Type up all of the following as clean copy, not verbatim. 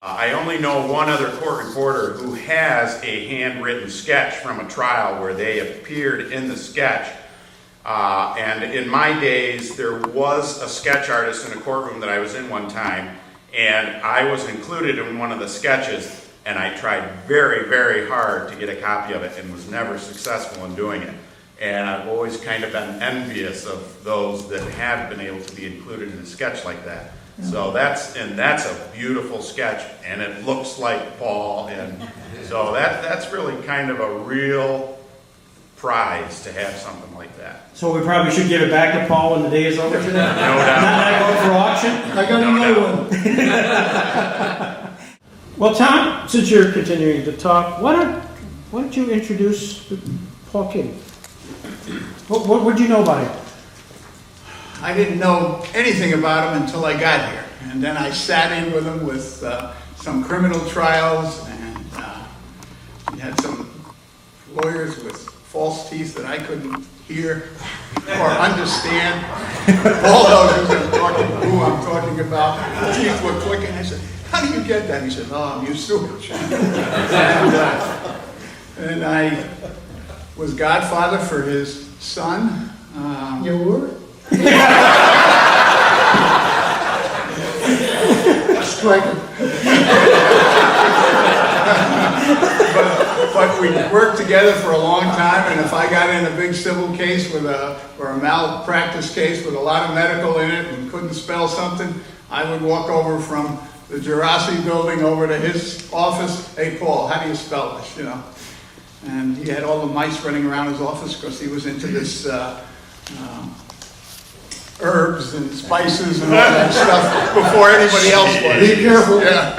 I only know one other court reporter who has a handwritten sketch from a trial where they appeared in the sketch. And in my days, there was a sketch artist in a courtroom that I was in one time, and I was included in one of the sketches, and I tried very, very hard to get a copy of it and was never successful in doing it. And I've always kind of been envious of those that have been able to be included in a sketch like that. So that's a beautiful sketch, and it looks like Paul, and so that's really kind of a real prize to have something like that. So we probably should give it back to Paul when the day is over today? No doubt. Not go for auction? I got another one. Well, Tom, since you're continuing to talk, why don't you introduce Paul Keating? What did you know about him? I didn't know anything about him until I got here. And then I sat in with him with some criminal trials, and he had some lawyers with false teeth that I couldn't hear or understand. All those who I'm talking about, the teeth were clicking. I said, "How do you get that?" He said, "Oh, I'm used to it." And I was godfather for his son. You were? Strike it. But we worked together for a long time, and if I got in a big civil case or a malpractice case with a lot of medical in it and couldn't spell something, I would walk over from the Jurassic building over to his office. "Hey, Paul, how do you spell this?" You know. And he had all the mice running around his office because he was into this herbs and spices and all that stuff before anybody else was. Be careful. Yeah.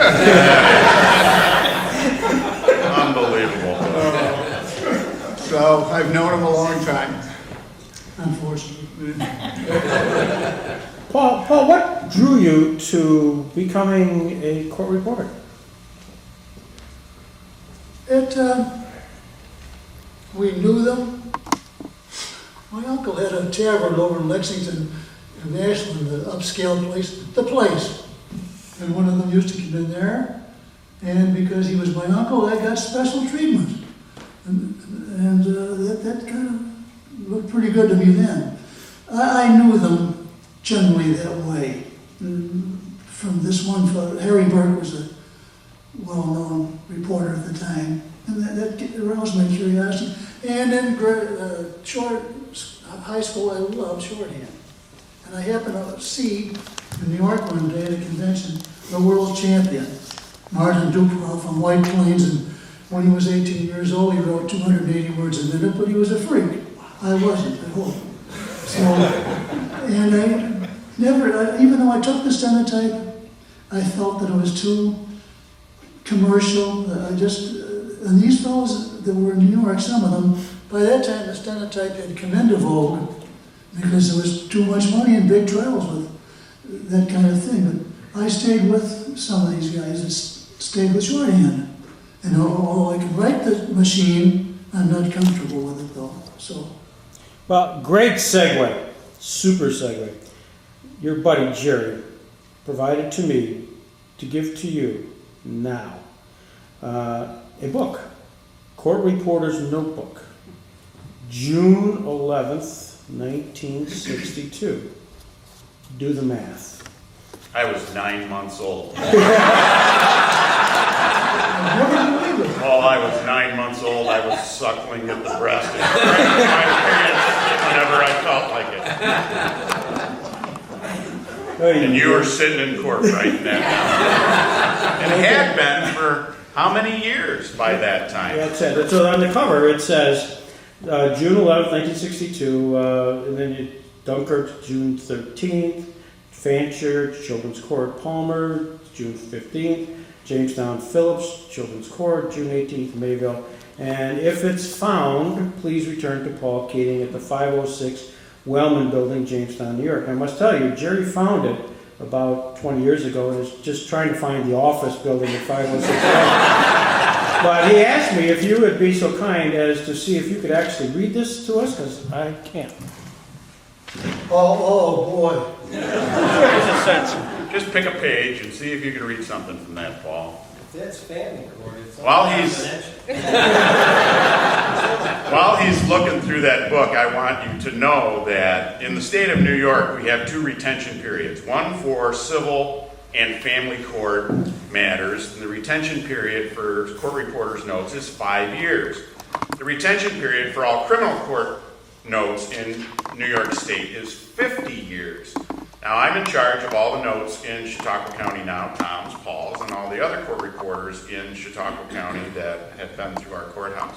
Unbelievable. So I've known him a long time, unfortunately. Paul, what drew you to becoming a court reporter? We knew them. My uncle had a tavern over in Lexington, in Ashland, the upscale place, The Place. And one of them used to come in there, and because he was my uncle, I got special treatment. And that kind of looked pretty good to me then. I knew them generally that way. From this one fellow, Harry Burke was a well-known reporter at the time, and that aroused my curiosity. And in high school, I loved shorthand. And I happened to see in New York one day at a convention the world champion, Martin Duperl from White Plains, and when he was 18 years old, he wrote 280 words a minute, but he was a freak. I wasn't, I hope. So, and I never, even though I took the stenotype, I felt that it was too commercial. And these fellows that were in New York, some of them, by that time the stenotype had come into vogue because there was too much money in big trials with that kind of thing. But I stayed with some of these guys that stayed with shorthand. And although I could write the machine, I'm not comfortable with it though. So. Well, great segue, super segue. Your buddy Jerry provided to me to give to you now a book, Court Reporter's Notebook, June 11th, 1962. Do the math. I was 9 months old. While I was 9 months old, I was suckling at the breast and crying my pants whenever I felt like it. And you were sitting in court writing that down. And had been for how many years by that time? That's it. So on the cover it says June 11th, 1962, and then Dunkirk, June 13th, Fancher, Children's Court, Palmer, June 15th, Jamestown, Phillips, Children's Court, June 18th, Mayville. And if it's found, please return to Paul Keating at the 506 Wellman Building, Jamestown, New York. I must tell you, Jerry found it about 20 years ago and is just trying to find the office building at 506 Wellman. But he asked me if you would be so kind as to see if you could actually read this to us, because I can't. Oh boy. Give us a sense. Just pick a page and see if you can read something from that, Paul. If that's family court, it's all While he's- confidential. While he's looking through that book, I want you to know that in the state of New York, we have 2 retention periods. One for civil and family court matters. And the retention period for court reporters' notes is 5 years. The retention period for all criminal court notes in New York State is 50 years. Now, I'm in charge of all the notes in Chautauqua County now, Tom's, Paul's, and all the other court reporters in Chautauqua County that have been through our courthouse.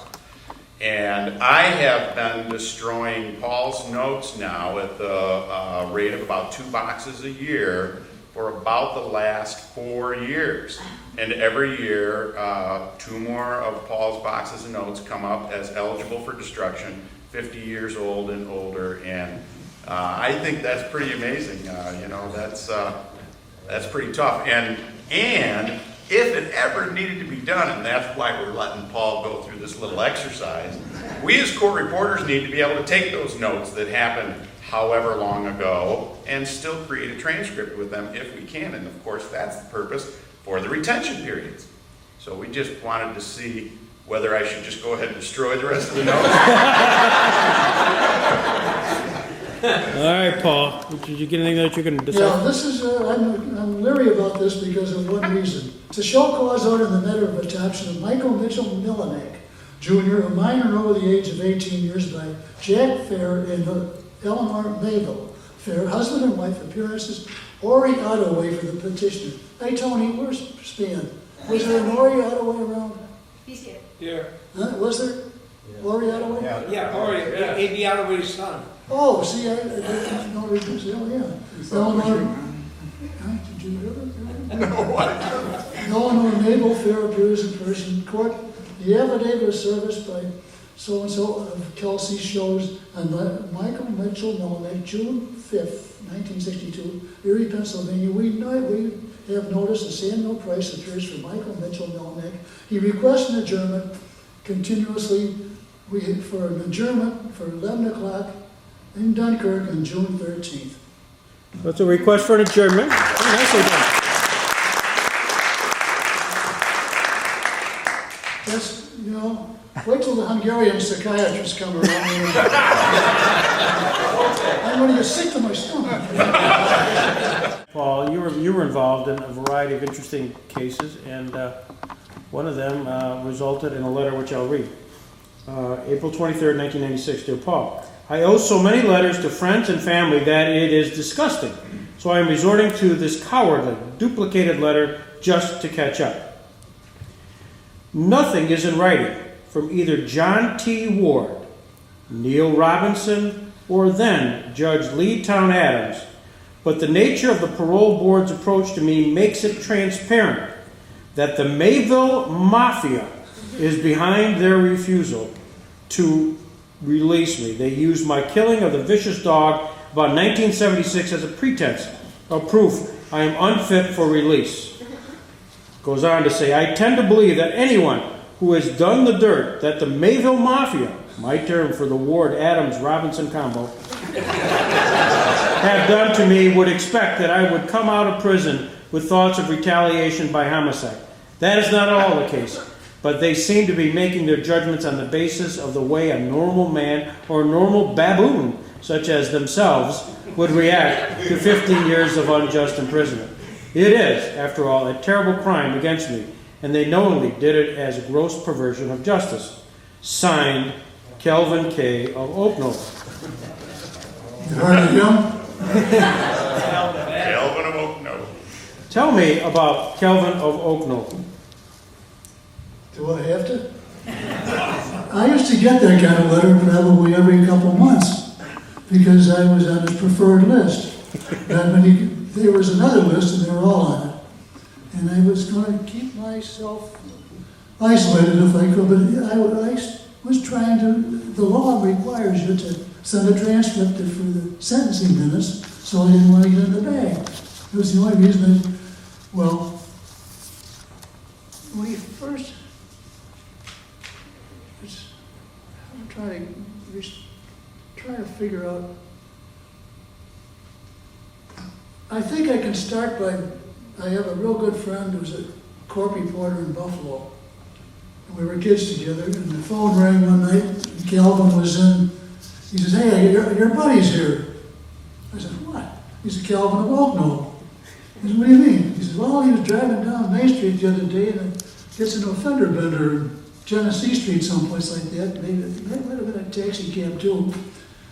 And I have been destroying Paul's notes now at the rate of about 2 boxes a year for about the last 4 years. And every year, 2 more of Paul's boxes of notes come up as eligible for destruction, 50 years old and older. And I think that's pretty amazing. That's pretty tough. And if it ever needed to be done, and that's why we're letting Paul go through this little exercise, we as court reporters need to be able to take those notes that happened however long ago and still create a transcript with them if we can. And of course, that's the purpose for the retention periods. So we just wanted to see whether I should just go ahead and destroy the rest of the notes. All right, Paul, did you get anything that you can Yeah, decide? this is, I'm leery about this because of one reason. To show cause order in the matter of adoption of Michael Mitchell Muldowney, Jr., a minor over the age of 18 years by Jack Fair and Eleanor Mabel Fair, husband and wife, appearances, Ori Ottaway for the petitioner. Hey, Tony, where's Span? Was there an Ori Ottaway around? He's here. Yeah. Huh? Was there? Ori Ottaway? Yeah, or it'd be Ottaway's son. Oh, see, I didn't know it was, oh, yeah. Eleanor, huh, did you hear it? Eleanor Mabel Fair appears in person in court. The affidavit of service by so-and-so of Kelsey shows on Michael Mitchell Melnick, June 5th, 1962, Erie, Pennsylvania. We have noticed that Samuel Price appears for Michael Mitchell Melnick. He requests an adjournment continuously for an adjournment for 11 o'clock in Dunkirk on June 13th. That's a request for an adjournment. Very nicely done. That's, wait till the Hungarian psychiatrists come around. I'm going to get sick to my stomach. Paul, you were involved in a variety of interesting cases, and one of them resulted in a letter which I'll read. April 23rd, 1996, dear Paul. I owe so many letters to friends and family that it is disgusting. So I am resorting to this cowardly, duplicated letter just to catch up. Nothing is in writing from either John T. Ward, Neil Robinson, or then Judge Lee Town Adams, but the nature of the parole board's approach to me makes it transparent that the Mayville Mafia is behind their refusal to release me. They used my killing of the vicious dog about 1976 as a pretense of proof I am unfit for release. Goes on to say, I tend to believe that anyone who has done the dirt that the Mayville Mafia, my term for the Ward Adams-Robinson combo, have done to me would expect that I would come out of prison with thoughts of retaliation by homicide. That is not all the case, but they seem to be making their judgments on the basis of the way a normal man or a normal baboon, such as themselves, would react to 15 years of unjust imprisonment. It is, after all, a terrible crime against me, and they knowingly did it as a gross perversion of justice. Signed, Kelvin K. of Oaknoe. You heard of him? Calvin of Oaknoe. Tell me about Kelvin of Oaknoe. Do I have to? I used to get that kind of letter probably every couple months because I was on his preferred list. And when there was another list and they were all on it. And I was going to keep myself isolated if I could, but I was trying to, the law requires you to send a transcript for the sentencing minutes, so I didn't want to get in the bag. It was the only reason when he first, I'm trying to figure out, I think I can start by, I have a real good friend who's a court reporter in Buffalo. And we were kids together, and the phone rang one night, and Calvin was in. He says, hey, your buddy's here. I said, what? He said, Calvin of Oakno. He said, what do you mean? He said, well, he was driving down Main Street the other day and gets into a fender bender in Genesee Street, someplace like that. Maybe it might have been a taxi cab too.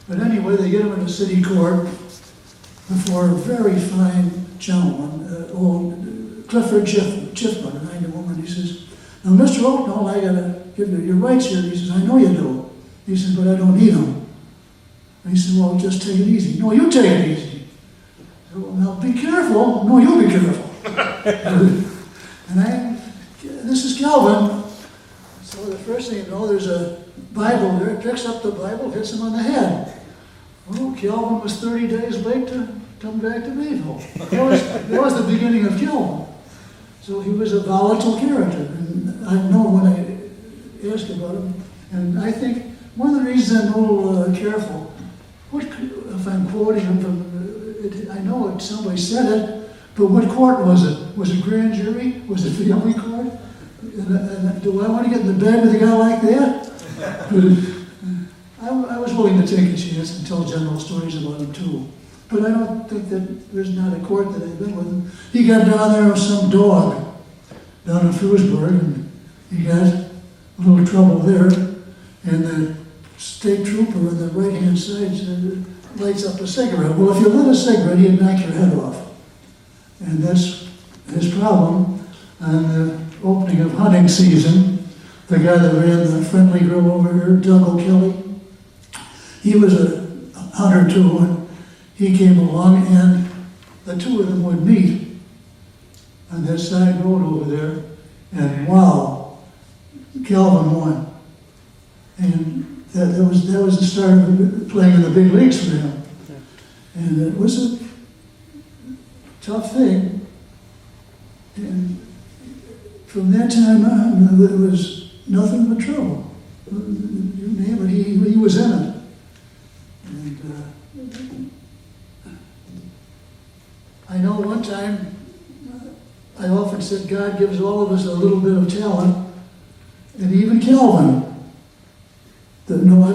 But anyway, they get him into city court before a very fine gentleman, old Clifford Chiffman, a 91. He says, now, Mr. Oakno, I gotta give you your rights here. He says, I know you do. He says, but I don't need them. And he said, well, just take it easy. No, you take it easy. I said, well, now be careful. No, you be careful. And this is Calvin. So the first thing you know, there's a Bible there. Picks up the Bible, hits him on the head. Well, Calvin was 30 days late to come back to Mayville. That was the beginning of Calvin. So he was a volatile character. And I know when I asked about him. And I think one of the reasons I'm a little careful, if I'm quoting him from, I know somebody said it, but what court was it? Was it grand jury? Was it family court? And do I want to get in the bed with a guy like that? But I was willing to take a chance and tell general stories about him too. But I don't think that there's not a court that I've been with him. He got down there with some dog down in Frewsburg, and he got a little trouble there. And the state trooper on the right-hand side lights up a cigarette. Well, if you lit a cigarette, he'd knock your head off. And that's his problem. On the opening of hunting season, the guy that ran the Friendly Grill over here, Doug O'Kelly, he was a hunter too, and he came along, and the two of them would meet on that side road over there, and wow, Calvin won. And that was the start of playing in the big leagues for him. And it was a tough thing. And from that time on, it was nothing but trouble. You name it, he was in it. And I know one time, I often said God gives all of us a little bit of talent, and even Calvin. No,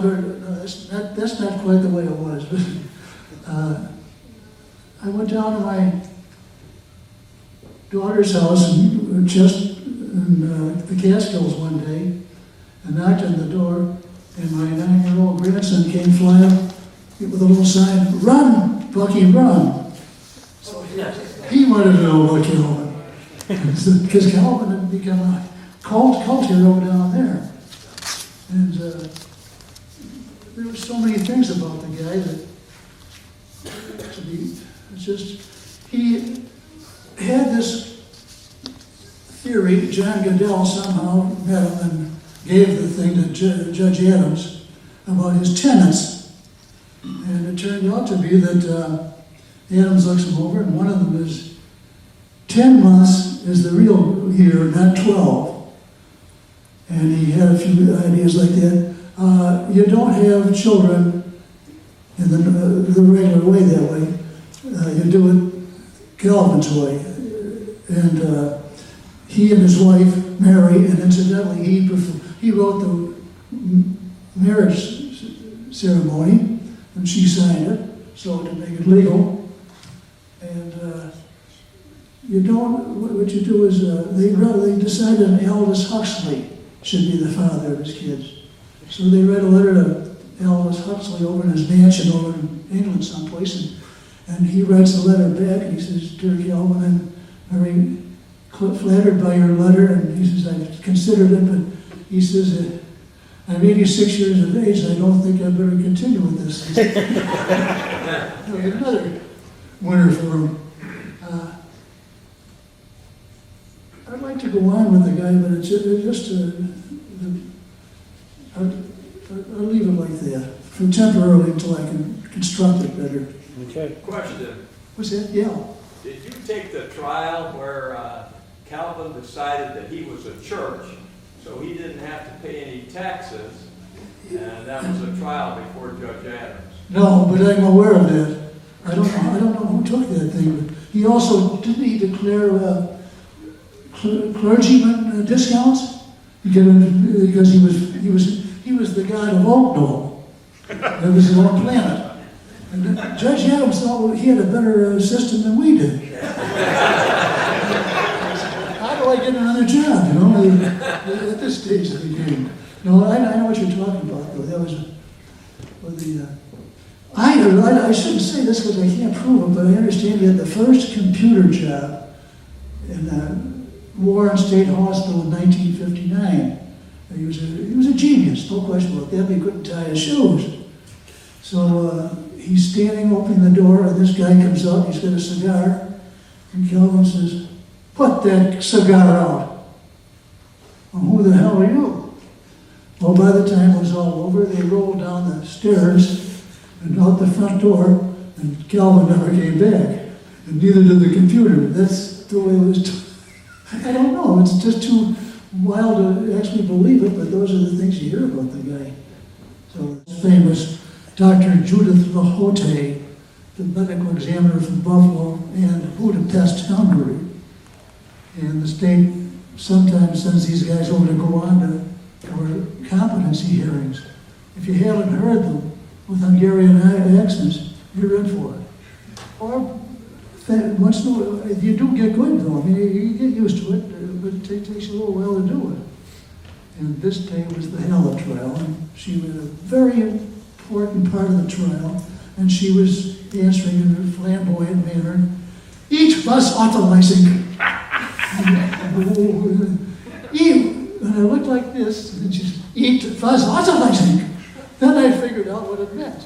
that's not quite the way it was. But I went down to my daughter's house in the Catskills one day and knocked on the door, and my 9-year-old grandson came flying up with a little sign, "Run, Bucky, run." So he wanted to know about Calvin, because Calvin had become a cult hero down there. And there were so many things about the guy that, he had this theory. John Goodell somehow met him and gave the thing to Judge Adams about his tenants. And it turned out to be that Adams looks him over, and one of them is 10 months is the real year, not 12. And he had a few ideas like that. You don't have children in the regular way that way. You do it Calvin's way. And he and his wife married, and incidentally, he wrote the marriage ceremony, and she signed it, so to make it legal. And what you do is, they decided Aldous Huxley should be the father of his kids. So they read a letter to Aldous Huxley over in his mansion over in England someplace, and he writes a letter back, and he says, "Dear Calvin, I'm very flattered by your letter," and he says, "I've considered it, but," he says, "I'm 86 years of age, and I don't think I better continue with this." That was another winner for him. I'd like to go on with the guy, but it's just I'll leave it like that for temporarily until I can construct it better. Okay. Question. What's that? Yeah. Did you take the trial where Calvin decided that he was a church, so he didn't have to pay any taxes, and that was a trial before Judge Adams? No, but I'm aware of that. I don't know who took that thing, but He also, didn't he declare clergyman discounts? Because he was the god of Oakdale. It was his own planet. And Judge Adams thought he had a better system than we did. How do I get another job, you know, at this stage of the game? No, I know what you're talking about, though. That was I shouldn't say this because I can't prove it, but I understand he had the first computer job in Warren State Hospital in 1959. He was a genius, no question about that, but he couldn't tie his shoes. So he's standing, opening the door, and this guy comes out, he's got a cigar, and Calvin says, "Put that cigar out." "Well, who the hell are you?" Well, by the time it was all over, they rolled down the stairs and out the front door, and Calvin never came back. And neither did the computer. That's the way it was. I don't know, it's just too wild to actually believe it, but those are the things you hear about the guy. So, famous Dr. Judith Lahote, the medical examiner from Buffalo and Budapest, Hungary. And the state sometimes sends these guys over to go on to cover competency hearings. If you haven't heard them with Hungarian accents, you're in for it. Or once in a while, you do get good though. I mean, you get used to it, but it takes you a little while to do it. And this day was the Hella trial, and she was a very important part of the trial, and she was answering in a flamboyant manner, "Each was authorizing." And I looked like this, and she said, "Eat was authorizing." Then I figured out what it meant.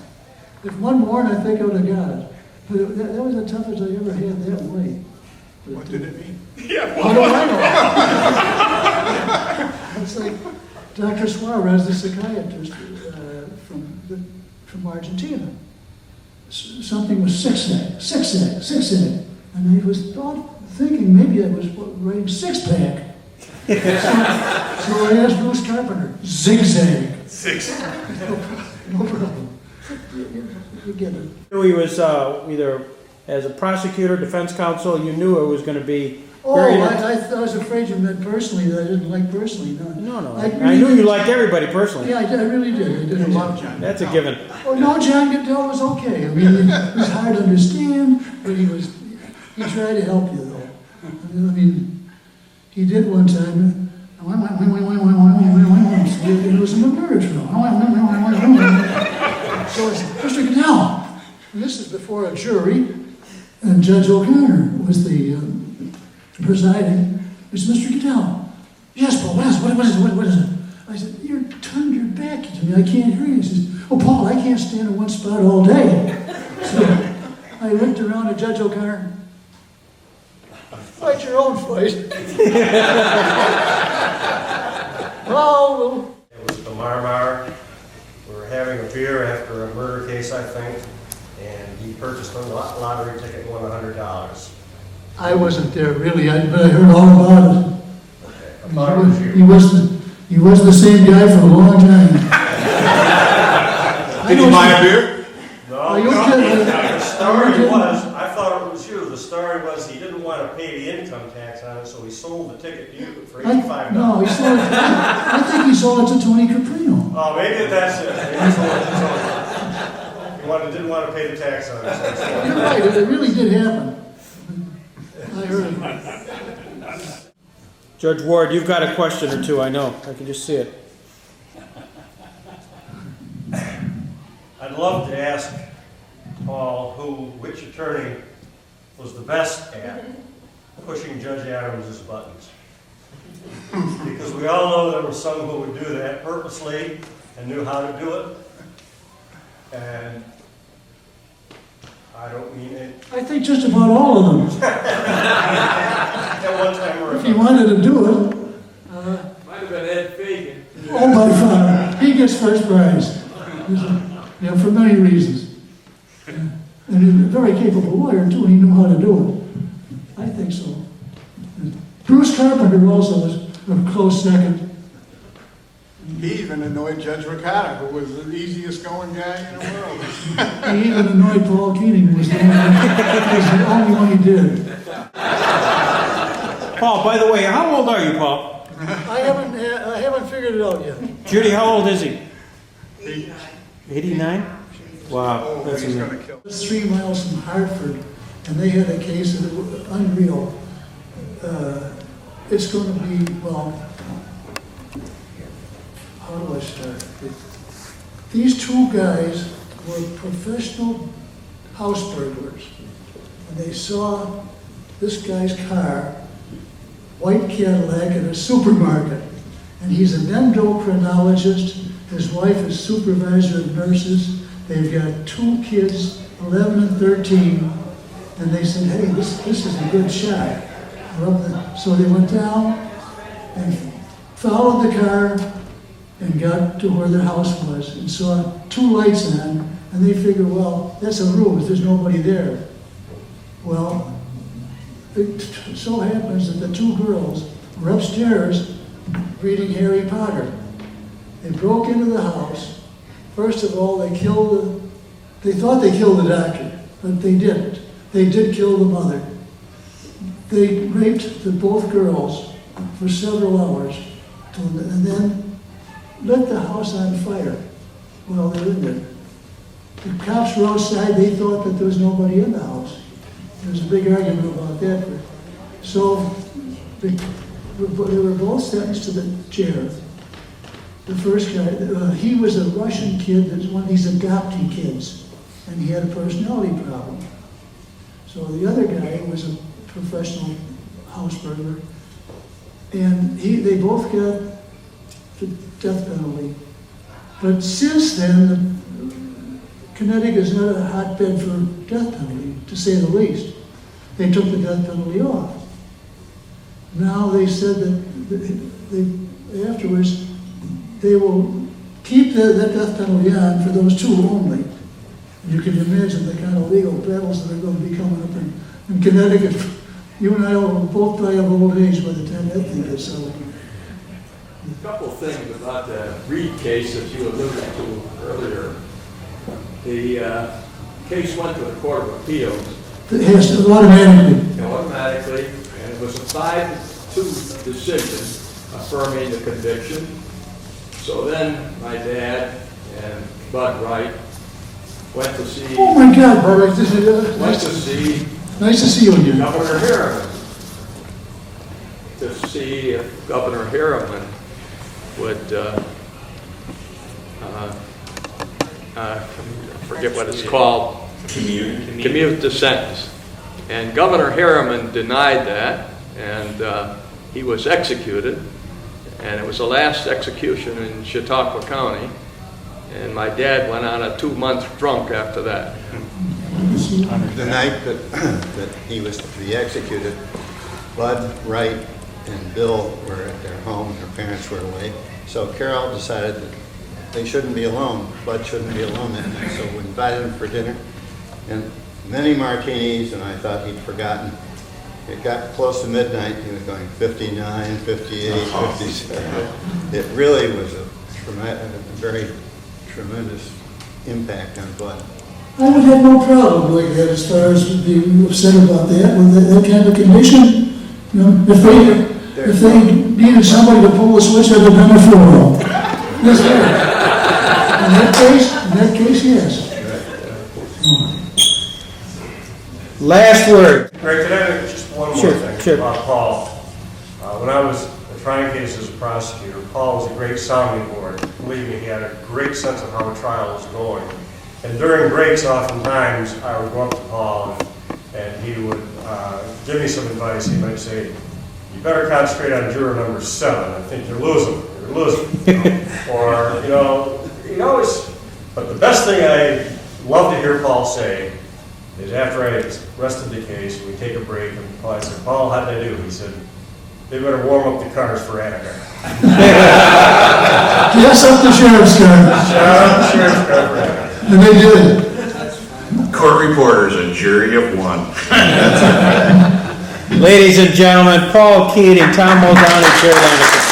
If one more, and I think I would have got it. But that was the toughest I ever had that way. What did it mean? How do I know? It's like Dr. Suarez, the psychiatrist from Argentina. Something was zigzag. And I was thinking maybe I was writing six-pack. So I asked Bruce Carpenter, zigzag. No problem. You get it. He was either as a prosecutor, defense counsel, you knew it was going to be Oh, very... I was afraid you meant personally, that I didn't like personally. No. I knew you liked everybody personally. Yeah, I really did. I did a lot. John. That's a given. Oh, no, John Goodell was okay. I mean, it was hard to understand, but he tried to help you, though. I mean, he did one time, it was a murder trial. So it's Mr. Goodell. And this is before a jury, and Judge O'Connor was the presiding. It's Mr. Goodell. "Yes, Paul, what is it?" I said, "You turned your back to me, I can't hear you." He says, "Oh, Paul, I can't stand in one spot all day." So I looked around at Judge O'Connor. "Fight your own fight." Oh, It was the Marmar. We were having a beer after a murder case, I think, and he purchased a lottery ticket and won $100. I wasn't there really, but I heard all about it. Okay, I thought it was you. He wasn't the same guy for a long time. Did he buy a beer? No, Are you kidding? the story was, I thought it was you. The story was he didn't want to pay the income tax on it, so he sold the ticket to you for $85. No, he sold it. I think he sold it to Tony Caprino. Oh, maybe that's it. Maybe he sold it to Tony. He didn't want to pay the tax on it, so he sold it. You're right, it really did happen. I heard it. Judge Ward, you've got a question or two, I know. I can just see it. I'd love to ask Paul which attorney was the best at pushing Judge Adams' buttons. Because we all know there were some who would do that purposely and knew how to do it. And I don't mean it I think just about all of them. at one time or If he another. wanted to do it, Might have been Ed Fagan. oh, by far, he gets first prize. Yeah, for many reasons. And he's a very capable lawyer, too, and he knew how to do it. I think so. Bruce Carpenter also was a close second. He even even annoyed Judge Ricotta, who was the easiest going guy in the world. He even annoyed Paul Keating, was the only one he did. Paul, by the way, how old are you, Paul? I haven't figured it out yet. Judy, how old is he? 89. 89? Wow, Oh, that's he's amazing. gonna kill. It was 3 miles from Hartford, and they had a case that was unreal. It's going to be, well, how do I start? These 2 guys were professional house burglars, and they saw this guy's car, white Cadillac, at a supermarket, and he's an endocrinologist. His wife is supervisor of nurses. They've got 2 kids, 11 and 13, and they said, hey, this is a good shot. So they went down and followed the car and got to where their house was and saw 2 lights on, and they figured, well, that's a ruse, there's nobody there. Well, it so happens that the 2 girls were upstairs reading Harry Potter. They broke into the house. First of all, they thought they killed the doctor, but they didn't. They did kill the mother. They raped both girls for several hours, and then lit the house on fire while they were in there. The cops were outside. They thought that there was nobody in the house. There was a big argument about that. So they were both sentenced to the chair. The first guy, he was a Russian kid, that's one of these adoptee kids, and he had a personality problem. So the other guy was a professional house burglar, and they both got the death penalty. But since then, Connecticut is not a hotbed for death penalty, to say the least. They took the death penalty off. Now they said that afterwards they will keep the death penalty on for those 2 only. And you can imagine the kind of legal battles that are going to be coming up in Connecticut. You and I will both die of old age by the time that thing gets settled. A couple of things about the Reed case that you alluded to earlier. The case went to the Court of Appeals. It has to automatically. And it was a 5-2 decision affirming the conviction. So then my dad and Bud Wright went to see. Oh my God, Bud Wright, this is Nice to see you again. Governor Harriman, to see if Governor Harriman would, I forget what it's called, commute the sentence. And Governor Harriman denied that, and he was executed. And it was the last execution in Chautauqua County. And my dad went on a 2-month drunk after that. The night that he was to be executed, Bud Wright and Bill were at their home. Their parents were away. So Carol decided that they shouldn't be alone. Bud shouldn't be alone that night. So we invited him for dinner and many martinis, and I thought he'd forgotten. It got close to midnight. He was going 59, 58, 57. It really was a very tremendous impact on Bud. I would have no problem like that as far as being upset about that, with that kind of condition. You know, if they needed somebody to pull the switch, I'd have done it for them. Yes, sir. In that case, yes. Last word. Greg, could I have just one more Sure, thing sure. about Paul? When I was trying cases as a prosecutor, Paul was a great sounding board. Believe me, he had a great sense of how a trial was going. And during breaks, oftentimes, I would go up to Paul and he would give me some advice. He might say, you better concentrate on juror number 7. I think you're losing. You're losing. Or, he always, but the best thing I love to hear Paul say is after I rested the case, we take a break, and I said, Paul, how did I do? He said, they better warm up the cars for Annika. Yes, up the sheriff's car. Sheriff's car for Annika. And they did. Court reporters, a jury of 1. Ladies and gentlemen, Paul Keating, Tom Muldowney, Chair Linnecke.